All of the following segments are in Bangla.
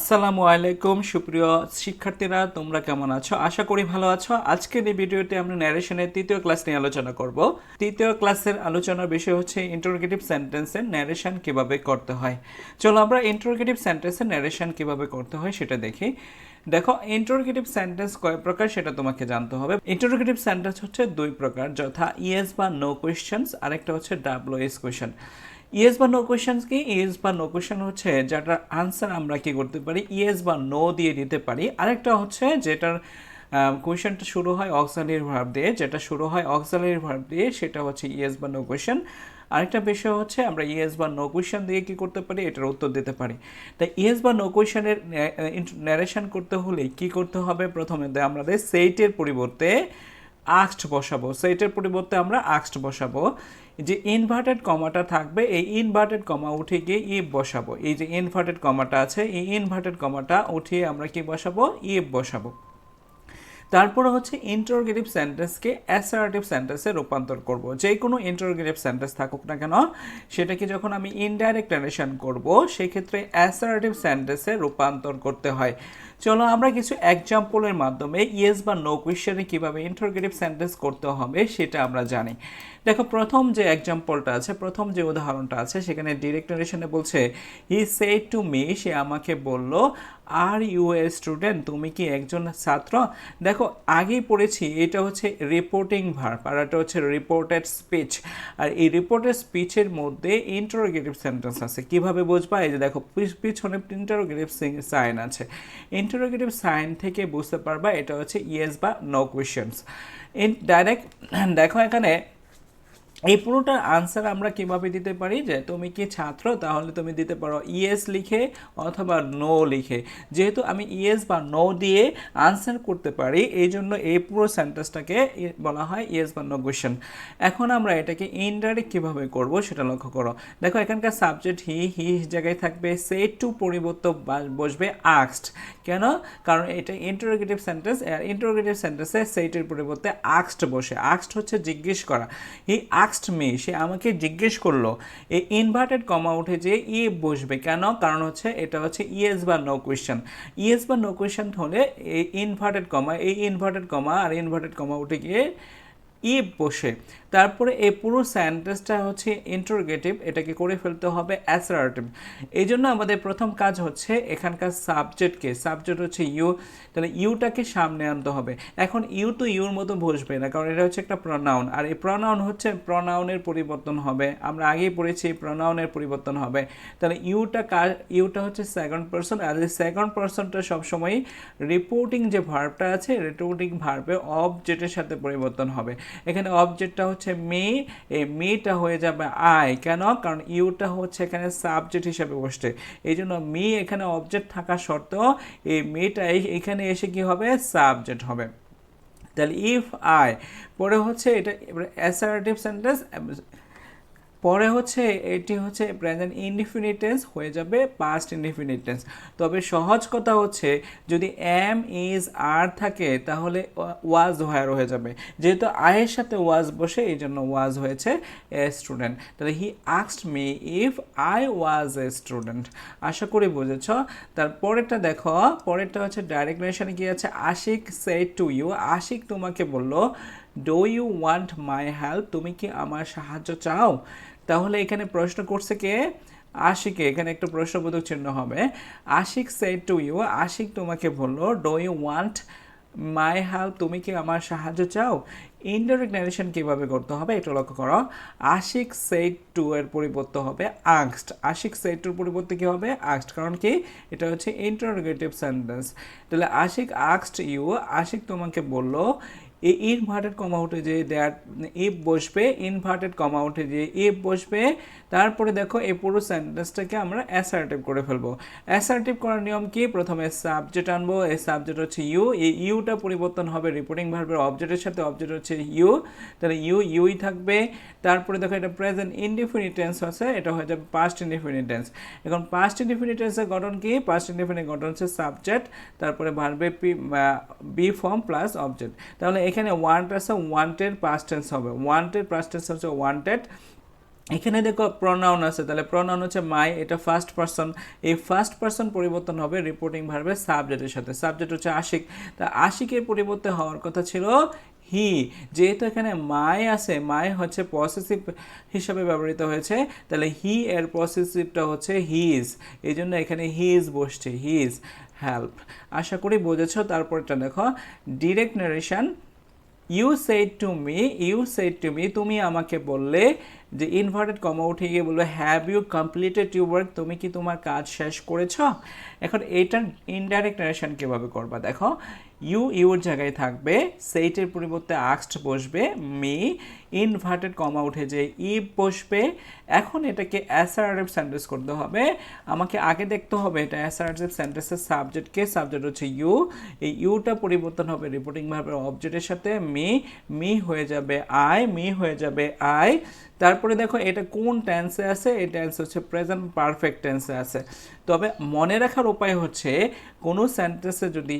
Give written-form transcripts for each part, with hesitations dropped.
আসসালামু আলাইকুম সুপ্রিয় শিক্ষার্থীরা, তোমরা কেমন আছো? আশা করি ভালো আছো। আজকের এই ভিডিওতে আমরা ন্যারেশনের তৃতীয় ক্লাস নিয়ে আলোচনা করব। তৃতীয় ক্লাসের আলোচনার বিষয় হচ্ছে ইন্টারোগেটিভ সেন্টেন্সের ন্যারেশন কিভাবে করতে হয়। চলো আমরা ইন্টারোগেটিভ সেন্টেন্সের ন্যারেশন কিভাবে করতে হয় সেটা দেখি। দেখো, ইন্টারোগেটিভ সেন্টেন্স কয় প্রকার সেটা তোমাকে জানতে হবে। ইন্টারোগেটিভ সেন্টেন্স হচ্ছে দুই প্রকার, যথা ইয়েস বা নো কোয়েশ্চেন্স, আরেকটা হচ্ছে ডাব্লিউএস কোয়েশ্চেন। ইয়েস বা নো কোয়েশ্চেন কি? ইয়েস বা নো কোয়েশ্চেন হচ্ছে যেটার আনসার আমরা কি করতে পারি, ইয়েস বা নো দিয়ে দিতে পারি। আরেকটা হচ্ছে যেটার কোয়েশ্চেনটা শুরু হয় অক্সিলারি ভার্ব দিয়ে, সেটা হচ্ছে ইয়েস বা নো কোয়েশ্চেন। আরেকটা বিষয় হচ্ছে আমরা ইয়েস বা নো কোয়েশ্চেন দিয়ে কি করতে পারি, এটার উত্তর দিতে পারি। তাই ইয়েস বা নো কোয়েশ্চেনের ন্যারেশন করতে হলে কি করতে হবে? প্রথমে আমাদের সেইটের পরিবর্তে আক্সড বসাবো। সেইটের পরিবর্তে আমরা আক্সড বসাবো। যে ইনভার্টেড কমাটা থাকবে, এই ইনভার্টেড কমা উঠে গিয়ে ইফ বসাবো। এই যে ইনভার্টেড কমাটা আছে, এই ইনভার্টেড কমাটা উঠিয়ে আমরা কি বসাবো? ইফ বসাবো। তারপরে হচ্ছে ইন্টারোগেটিভ সেন্টেন্সকে অ্যাসার্টিভ সেন্টেন্সে রূপান্তর করব। যে কোনো ইন্টারোগেটিভ সেন্টেন্স থাকুক না কেন, সেটাকে যখন আমি ইনডাইরেক্ট ন্যারেশন করব, সেক্ষেত্রে অ্যাসার্টিভ সেন্টেন্সে রূপান্তর করতে হয়। চলো আমরা কিছু এক্সাম্পলের মাধ্যমে ইয়েস বা নো কোয়েশ্চেনে কীভাবে ইন্টারোগেটিভ সেন্টেন্স করতে হবে সেটা আমরা জানি। দেখো, প্রথম যে এক্সাম্পলটা আছে, প্রথম যে উদাহরণটা আছে, সেখানে ডিরেক্ট ন্যারেশনে বলছে হি সেড টু মি, সে আমাকে বলল, আর ইউ এ স্টুডেন্ট, তুমি কি একজন ছাত্র? দেখো, আগেই পড়েছি এটা হচ্ছে রিপোর্টিং ভার্ব আর এটা হচ্ছে রিপোর্টেড স্পিচ। আর এই রিপোর্টেড স্পিচের মধ্যে ইন্টারোগেটিভ সেন্টেন্স আছে। কিভাবে বুঝবা? এই যে দেখো, পিছনে ইন্টারোগেটিভ সাইন আছে। ইন্টারোগেটিভ সাইন থেকে বুঝতে পারবা এটা হচ্ছে ইয়েস বা নো কোয়েশ্চেন্স। ডাইরেক্ট দেখো, এখানে এই পুরোটার আনসার আমরা কিভাবে দিতে পারি, যে তুমি কি ছাত্র, তাহলে তুমি দিতে পারো ইয়েস লিখে অথবা নো লিখে। যেহেতু আমি ইয়েস বা নো দিয়ে আনসার করতে পারি, এই জন্য এই পুরো সেন্টেন্সটাকে বলা হয় ইয়েস বা নো কোয়েশ্চেন। এখন আমরা এটাকে ইনডাইরেক্ট কিভাবে করব সেটা লক্ষ্য করো। দেখো, এখানকার সাবজেক্ট হি জায়গায় থাকবে, সেড টু পরিবর্তে বসবে আক্সড। কেন? কারণ এটা ইন্টারোগেটিভ সেন্টেন্স, আর ইন্টারোগেটিভ সেন্টেন্সে সেইটের পরিবর্তে আক্সড বসে। আক্সড হচ্ছে জিজ্ঞেস করা। হি আক্সড মি, সে আমাকে জিজ্ঞেস করলো। এই ইনভার্টেড কমা উঠে যে ই বসবে। কেন? কারণ হচ্ছে এটা হচ্ছে ইয়েস বা নো কোয়েশ্চেন। ইয়েস বা নো কোয়েশ্চেন হলে এই ইনভার্টেড কমা, আর ইনভার্টেড কমা উঠে গিয়ে ইফ বসে। তারপরে এই পুরো সেন্টেন্সটা হচ্ছে ইন্টারোগেটিভ, এটাকে করে ফেলতে হবে অ্যাসার্টিভ। এই জন্য আমাদের প্রথম কাজ হচ্ছে এখানকার সাবজেক্ট হচ্ছে ইউ, তাহলে ইউটাকে সামনে আনতে হবে। এখন ইউ তো ইউর মতো বসবে না, কারণ এটা হচ্ছে একটা প্রনাউন, আর এই প্রনাউন হচ্ছে প্রনাউনের পরিবর্তন হবে। আমরা আগেই পড়েছি প্রনাউনের পরিবর্তন হবে। তাহলে ইউটা হচ্ছে সেকেন্ড পারসন, আর এই সেকেন্ড পারসনটা সবসময় রিপোর্টিং যে ভার্বটা আছে, রিপোর্টিং ভার্বে অবজেক্টের সাথে পরিবর্তন হবে। এখানে অবজেক্টটা হচ্ছে মি, এই মিটা হয়ে যাবে আই। কেন? কারণ ইউটা হচ্ছে এখানে সাবজেক্ট হিসাবে বসছে। এই জন্য মি এখানে অবজেক্ট থাকা সত্ত্বেও এই মিটা এখানে এসে কি হবে? সাবজেক্ট হবে। তাহলে ইফ আই, পরে হচ্ছে এটা অ্যাসার্টিভ সেন্টেন্স, পরে হচ্ছে এটি হচ্ছে প্রেজেন্ট ইনডিফিনিট টেন্স হয়ে যাবে পাস্ট ইনডিফিনিট টেন্স। তবে সহজ কথা হচ্ছে যদি এম ইজ আর থাকে তাহলে ওয়াজ হোয়ার হয়ে যাবে। যেহেতু আয়ের সাথে ওয়াজ বসে, এই জন্য ওয়াজ হয়েছে এ স্টুডেন্ট। তাহলে he asked me if I was a student. আশা করি বুঝেছ। তারপরেরটা দেখো, পরেরটা হচ্ছে ডাইরেক্ট রিলেশনে কি আছে, Ashiq said to you, Ashiq তোমাকে বললো, do you want my help, তুমি কি আমার সাহায্য চাও? তাহলে এখানে প্রশ্ন করছে কে? আশিকে। এখানে একটা প্রশ্নবোধক চিহ্ন হবে। Ashiq said to you, Ashiq তোমাকে বললো, do you want my help, তুমি কি আমার সাহায্য চাও? ইনডাইরেক্ট ন্যারেশন কিভাবে করতে হবে এটা লক্ষ্য করো। আশিক সেড টু এর পরিবর্তে হবে আস্কড। আশিক সেড টুর পরিবর্তে কি হবে? আস্কড। কারণ কি? এটা হচ্ছে ইন্টারোগেটিভ সেন্টেন্স। তাহলে আশিক আস্কড ইউ, আশিক তোমাকে বললো। এই ইনভার্টেড কমা উঠে যে দ্যাট ইফ বসবে, ইনভার্টেড কমা উঠে যে ইফ বসবে। তারপরে দেখো এই পুরো সেন্টেন্সটাকে আমরা অ্যাসার্টিভ করে ফেলবো। অ্যাসার্টিভ করার নিয়ম কি? প্রথমে সাবজেক্ট আনবো, এই সাবজেক্ট হচ্ছে ইউ, এই ইউটা পরিবর্তন হবে রিপোর্টিং ভার্বের অবজেক্টের সাথে, অবজেক্ট হচ্ছে ইউ, তাহলে ইউই থাকবে। তারপরে দেখো এটা প্রেজেন্ট ইনডিফিনিট টেন্স আছে, এটা হয়ে যাবে পাস্ট ইনডিফিনিট টেন্স। এখন পাস্ট ইনডিফিনিট টেন্সের গঠন কি? পাস্ট ইনডিফিনিট গঠন হচ্ছে সাবজেক্ট, তারপরে ভার্বে বি ফর্ম প্লাস অবজেক্ট। তাহলে এখানে ওয়ান্ট আছে, ওয়ান্টেড পাস্ট টেন্স হবে, ওয়ান্টেড পাস্ট টেন্স হচ্ছে ওয়ান্টেড। এখানে দেখো প্রনাউন আছে, তাহলে প্রনাউন হচ্ছে মাই, এটা ফার্স্ট পারসন। এই ফার্স্ট পারসন পরিবর্তন হবে রিপোর্টিং ভার্বের সাবজেক্টের সাথে। সাবজেক্ট হচ্ছে আশিক, তা আশিকের পরিবর্তে হওয়ার কথা ছিল হি। যেহেতু এখানে মাই আছে, মাই হচ্ছে পসেসিভ হিসাবে ব্যবহৃত হয়েছে, তাহলে হি এর পসেসিভটা হচ্ছে হিজ, এই জন্য এখানে হিজ বসছে, হিজ হেল্প। আশা করি বুঝেছ। তারপরটা দেখো direct narration. You said to me, তুমি আমাকে বললে, যে ইনভার্টেড কমা উঠে গিয়ে বলবে have you completed your work, তুমি কি তোমার কাজ শেষ করেছ। এখন এইটার ইনডাইরেক্ট নারেশন কীভাবে করবা দেখো, ইউর জায়গায় থাকবে, সেইটের পরিবর্তে আক্সড বসবে, মি ইনভার্টেড কমা উঠে যে ইভ বসবে। এখন এটাকে অ্যাসার্টিভ সেন্টেন্স করতে হবে। আমাকে আগে দেখতে হবে এটা অ্যাসার্টিভ সেন্টেন্সের সাবজেক্টকে, সাবজেক্ট হচ্ছে ইউ, এই ইউটা পরিবর্তন হবে রিপোর্টিং ভার্বের অবজেক্টের সাথে, মি হয়ে যাবে আই। তারপরে দেখো এটা কোন টেন্সে আছে, এই টেন্স হচ্ছে প্রেজেন্ট পারফেক্ট টেন্সে আছে। তবে মনে রাখার উপায় হচ্ছে কোনো সেন্টেন্সে যদি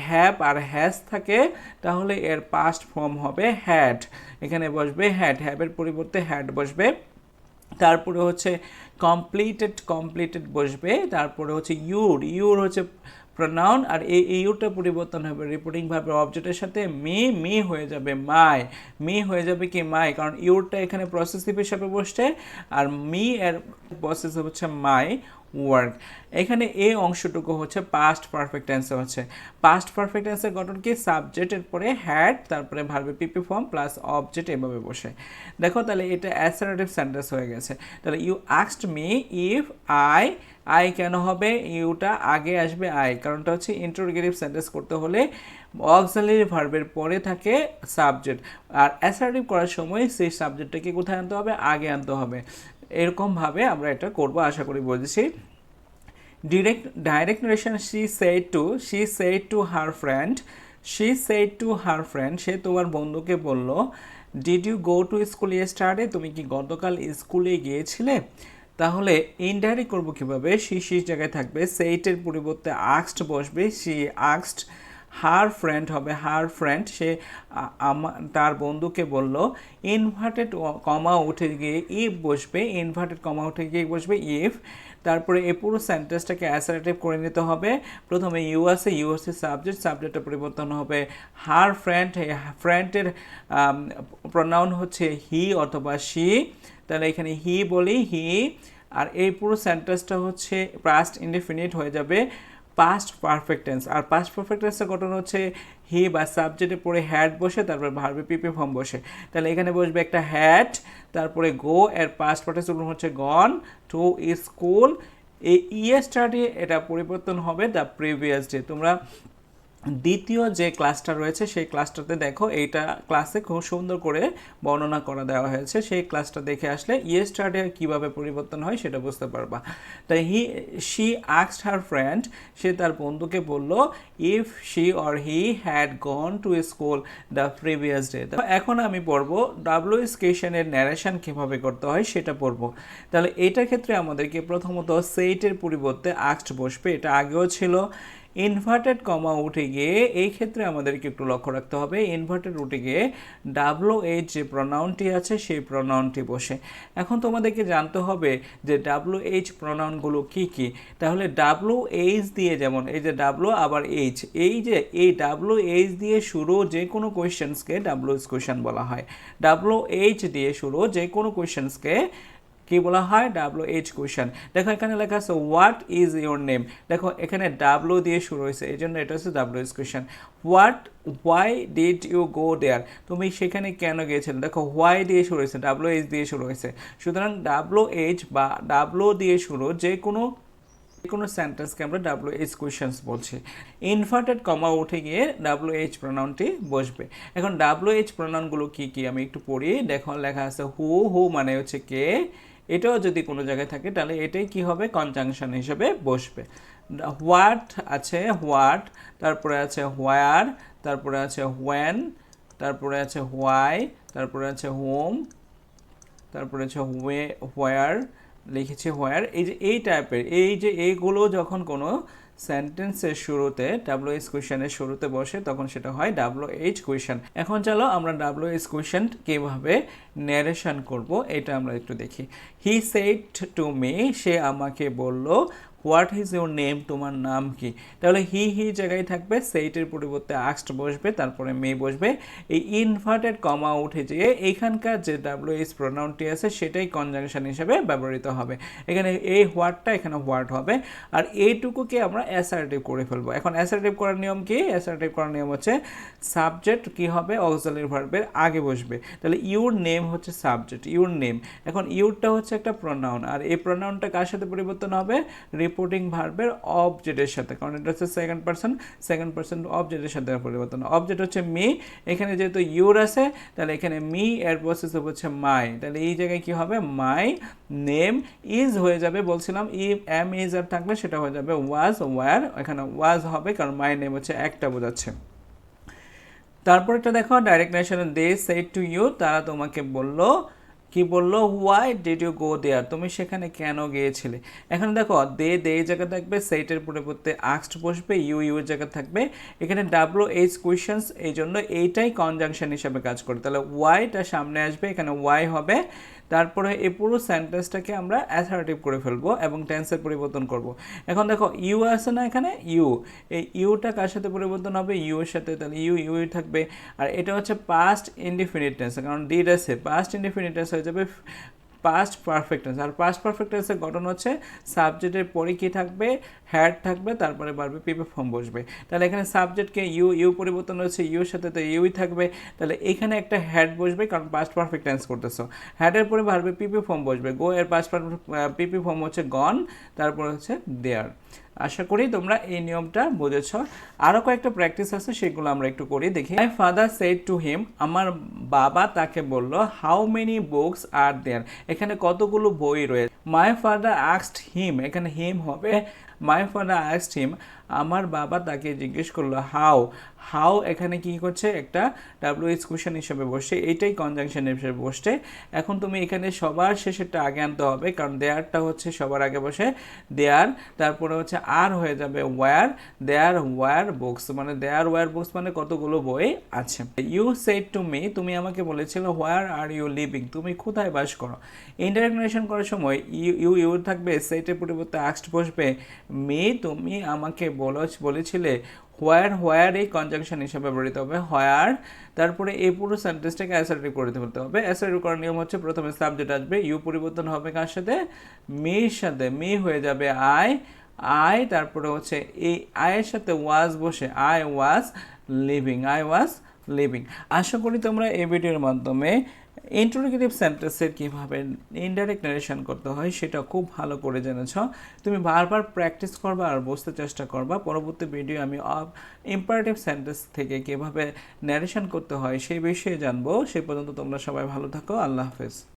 হ্যাভ আর হ্যাজ থাকে তাহলে এর পাস্ট ফর্ম হবে হ্যাড, এখানে বসবে হ্যাড, হ্যাভের পরিবর্তে হ্যাড বসবে। তারপরে হচ্ছে কমপ্লিটেড বসবে। তারপরে হচ্ছে ইউর হচ্ছে প্রনাউন, আর এই ইউটা পরিবর্তন হবে রিপোর্টিং ভার্বের অবজেক্টের সাথে, মি হয়ে যাবে মাই, কারণ ইউরটা এখানে প্রসেসিভ হিসাবে বসছে, আর মি এর প্রসেসিভ হচ্ছে মাই ওয়ার্ক। এখানে এই অংশটুকু হচ্ছে পাস্ট পারফেক্ট টেন্সে হচ্ছে। পাস্ট পারফেক্ট টেন্সের গঠন কি, সাবজেক্টের পরে হ্যাড, তারপরে ভার্বে পিপি ফর্ম প্লাস অবজেক্ট এভাবে বসে। দেখো তাহলে এটা অ্যাসার্টিভ সেন্টেন্স হয়ে গেছে। তাহলে you asked me if I can হবে, ইউটা আগে আসবে আই, কারণটা হচ্ছে ইন্টারোগেটিভ সেন্টেন্স করতে হলে অক্সিলারি ভার্বের পরে থাকে সাবজেক্ট, আর অ্যাসার্টিভ করার সময় সেই সাবজেক্টটাকে কোথায় আনতে হবে, আগে আনতে হবে। এরকমভাবে আমরা এটা করব, আশা করি বুঝেছি। Direct narration, she said to her friend, সে তোমার বন্ধুকে বলল, did you go to school yesterday, তুমি কি গতকাল স্কুলে গিয়েছিলে। তাহলে ইনডাইরেক্ট করবো কীভাবে, শি জায়গায় থাকবে, সেইটের পরিবর্তে আক্সড বসবে, শি আক্সড, হার ফ্রেন্ড হবে হার ফ্রেন্ড, সে তার বন্ধুকে বলল, ইনভার্টেড কমা উঠে গিয়ে ইফ বসবে, ইফ। তারপরে এই পুরো সেন্টেন্সটাকে অ্যাসার্টিভ করে নিতে হবে। প্রথমে ইউ আছে সাবজেক্টটা পরিবর্তন হবে হার ফ্রেন্ড, ফ্রেন্ডের প্রনাউন হচ্ছে হি অথবা শি, তাহলে এখানে হি বলি হি, আর এই পুরো সেন্টেন্সটা হচ্ছে পাস্ট ইনডিফিনিট হয়ে যাবে পাস্ট পারফেক্ট টেন্স। আর পাস্ট পারফেক্ট টেন্সের গঠন হচ্ছে হি বা সাবজেক্টের পরে হ্যাড বসে, তারপরে ভার্বে পিপি ফর্ম বসে। তাহলে এখানে বসবে একটা হ্যাড, তারপরে গো এর পাস্ট পার্টিসিপল হচ্ছে গন টু স্কুল, এই ইয়েস্টারডে এটা পরিবর্তন হবে দ্য প্রিভিয়াস ডে। তোমরা দ্বিতীয় যে ক্লাসটা রয়েছে সেই ক্লাসটাতে দেখো, এইটা ক্লাসে খুব সুন্দর করে বর্ণনা করা দেওয়া হয়েছে, সেই ক্লাসটা দেখে আসলে ইয়েস্টারডে কীভাবে পরিবর্তন হয় সেটা বুঝতে পারবা। তাই শি আস্কড হার ফ্রেন্ড, সে তার বন্ধুকে বলল, if she or he had gone to school the previous day. এখন আমি পড়বো ডাব্লিউএস কোয়েশ্চেনের ন্যারেশন কীভাবে করতে হয় সেটা পড়বো। তাহলে এইটার ক্ষেত্রে আমাদেরকে প্রথমত সেইটের পরিবর্তে আস্কড বসবে, এটা আগেও ছিল। ইনভার্টেড কমা উঠে গিয়ে এই ক্ষেত্রে আমাদেরকে একটু লক্ষ্য রাখতে হবে, ইনভার্টেড উঠে গিয়ে WH যে প্রনাউনটি আছে সেই প্রনাউনটি বসে। এখন তোমাদেরকে জানতে হবে যে WH প্রনাউনগুলো কি কি। তাহলে WH দিয়ে, যেমন এই যে W আবার H, এই যে এই WH দিয়ে শুরু যে কোনো কোয়েশ্চেন্সকে WH কোয়েশ্চেন বলা হয়। WH দিয়ে শুরু যে কোনো কোয়েশ্চেন্সকে কি বলা হয়, WH কোয়েশ্চেন। দেখো এখানে লেখা আছে হোয়াট ইজ ইউর নেম, দেখো এখানে W দিয়ে শুরু হয়েছে, এই জন্য এটা হচ্ছে WH question. Why did you go there, তুমি সেখানে কেন গিয়েছিলে, দেখো হোয়াই দিয়ে শুরু হয়েছে, WH দিয়ে শুরু হয়েছে। সুতরাং WH বা W দিয়ে শুরু যে কোনো সেন্টেন্সকে আমরা WH কোয়েশ্চেন্স বলছি। ইনভার্টেড কমা উঠে গিয়ে WH প্রনাউনটি বসবে। এখন WH প্রনাউনগুলো কি কি আমি একটু পড়ি। দেখো লেখা আছে হু মানে হচ্ছে কে, এটাও যদি কোনো জায়গায় থাকে তাহলে এটাই কি হবে, কনজাংশন হিসেবে বসবে। হোয়াট আছে হোয়াট, তারপরে আছে হোয়ার, তারপরে আছে হোয়েন, তারপরে আছে হোয়াই, তারপরে আছে হোম, তারপরে আছে হোয়ার, লিখেছি হোয়ার। এই যে এই টাইপের এই যে এইগুলো যখন কোনো সেন্টেন্সের শুরুতে WH কোয়েশ্চেনের শুরুতে বসে তখন সেটা হয় WH কোয়েশ্চেন। এখন চলো আমরা WH কোয়েশ্চেন কিভাবে ন্যারেশন করব এটা আমরা একটু দেখি। হি সেড টু মি, সে আমাকে বলল, হোয়াট ইজ ইউর নেম, তোমার নাম কি? তাহলে হি জায়গায় থাকবে, সেইটের পরিবর্তে আস্কড বসবে, তারপরে মে বসবে। এই ইনভার্টেড কমা উঠে যেয়ে এইখানকার যে WH প্রোনাউনটি আছে সেটাই কনজাংশন হিসেবে ব্যবহৃত হবে। এখানে এই হোয়াটটা এখানে হোয়াট হবে, আর এইটুকুকে আমরা অ্যাসার্টিভ করে ফেলবো। এখন অ্যাসার্টিভ করার নিয়ম কি? অ্যাসার্টিভ করার নিয়ম হচ্ছে সাবজেক্ট কি হবে, অক্সিলারি ভার্বের আগে বসবে। তাহলে ইউর নেম হচ্ছে সাবজেক্ট, ইউর নেম। এখন ইউরটা হচ্ছে একটা প্রোনাউন, আর এই প্রোনাউনটা কার সাথে পরিবর্তন হবে? রিপোর্টিং ভার্বের অবজেক্টের সাথে, কারণ এটা হচ্ছে সেকেন্ড পারসন অবজেক্টের সাথে পরিবর্তন। অবজেক্ট হচ্ছে মি, এখানে যেহেতু ইউর আছে তাহলে এখানে মি এর প্রসেস হচ্ছে মাই, তাহলে এই জায়গায় কি হবে? মাই নেম ইজ হয়ে যাবে, বলছিলাম এম ইজ আর থাকলে সেটা হয়ে যাবে ওয়াজ, ওয়ার, এখানে ওয়াজ হবে কারণ মাই নেম হচ্ছে একটা বোঝাচ্ছে। তারপর এটা দেখো direct narration, they said to you, তারা তোমাকে বলল, কি বললো? Why did you go there, তুমি সেখানে কেন গিয়েছিলে? এখন দেখো দে জায়গা থাকবে, সেইটের পরিবর্তে আস্কড বসবে, ইউ এর জায়গা থাকবে। এখানে WH কোয়েশ্চেন্স, এই জন্য এইটাই কনজাংশন হিসাবে কাজ করে, তাহলে ওয়াইটা সামনে আসবে, এখানে ওয়াই হবে। তারপরে এই পুরো সেন্টেন্সটাকে আমরা অ্যাসার্টিভ করে ফেলবো এবং টেন্সের পরিবর্তন করব। এখন দেখো ইউ আছে না এখানে, ইউ, এই ইউটা কার সাথে পরিবর্তন হবে? ইউ এর সাথে, তাহলে ইউ থাকবে। আর এটা হচ্ছে পাস্ট ইনডিফিনিট টেন্স, কারণ ডিড আছে, পাস্ট ইনডিফিনিট টেন্স হয়ে যাবে পাস্ট পারফেক্ট টেন্স। আর পাস্ট পারফেক্ট টেন্সের গঠন হচ্ছে সাবজেক্টের পরে কি থাকবে? হ্যাড থাকবে, তারপরে বাড়বে পিপি ফর্ম বসবে। তাহলে এখানে সাবজেক্টকে ইউ পরিবর্তন হচ্ছে, ইউর সাথে তো ইউই থাকবে, তাহলে এখানে একটা হ্যাড বসবে কারণ পাস্ট পারফেক্ট টেন্স করতেছো। হ্যাডের পরে বাড়বে পিপি ফর্ম বসবে, গো এর পাস্ট পিপি ফর্ম হচ্ছে গন, তারপরে হচ্ছে দেয়ার। আশা করি তোমরা এই নিয়মটা বুঝেছ। আরও কয়েকটা প্র্যাকটিস আছে, সেগুলো আমরা একটু করি দেখি। My father said to him, আমার বাবা তাকে বলল, হাউ মেনি বুকস আর দেয়ার, এখানে কতগুলো বই রয়েছে। মাই ফাদার আস্কড হিম, এখানে হিম হবে। মাই ফাদার আস্কড হিম, আমার বাবা তাকে জিজ্ঞেস করলো, হাউ এখানে কি করছে? একটা WH কোয়েশ্চেন হিসেবে বসছে, এইটাই কনজাংশন হিসেবে বসছে। এখন তুমি এখানে সবার শেষেরটা আগে আনতে হবে, কারণ দেয়ারটা হচ্ছে সবার আগে বসে, দেয়ার, তারপরে হচ্ছে আর হয়ে যাবে ওয়্যার, দেয়ার ওয়্যার বুকস, মানে দেয়ার ওয়্যার বুকস মানে কতগুলো বই আছে। ইউ সেড টু মি, তুমি আমাকে বলেছিল, হোয়ার আর ইউ লিভিং, তুমি কোথায় বাস করো? ইনডাইরেক্ট নারেশন করার সময় ইউ থাকবে, সেইটের পরিবর্তে আস্কড বসবে। মি, তুমি আমাকে বলেছিলে, হোয়ার এই কনজাংশন হিসেবে ব্যবহৃত হবে, হোয়ার। তারপরে এই পুরো সেন্টেন্সটাকে অ্যাসার্টিভ করে ফেলতে হবে। অ্যাসার্টিভ করার নিয়ম হচ্ছে প্রথমে সাবজেক্ট আসবে, ইউ পরিবর্তন হবে কার সাথে? মির সাথে, মি হয়ে যাবে আই, তারপরে হচ্ছে এই আয়ের সাথে ওয়াজ বসে, আই ওয়াজ লিভিং। আশা করি তোমরা এই ভিডিওর মাধ্যমে ইন্টারোগেটিভ সেন্টেন্সের কীভাবে ইনডাইরেক্ট নারেশন করতে হয় সেটা খুব ভালো করে জেনেছ। তুমি বারবার প্র্যাকটিস করবা আর বুঝতে চেষ্টা করবা। পরবর্তী ভিডিও আমি ইম্পারেটিভ সেন্টেন্স থেকে কীভাবে নারেশন করতে হয় সেই বিষয়ে জানবো। সেই পর্যন্ত তোমরা সবাই ভালো থাকো। আল্লাহ হাফেজ।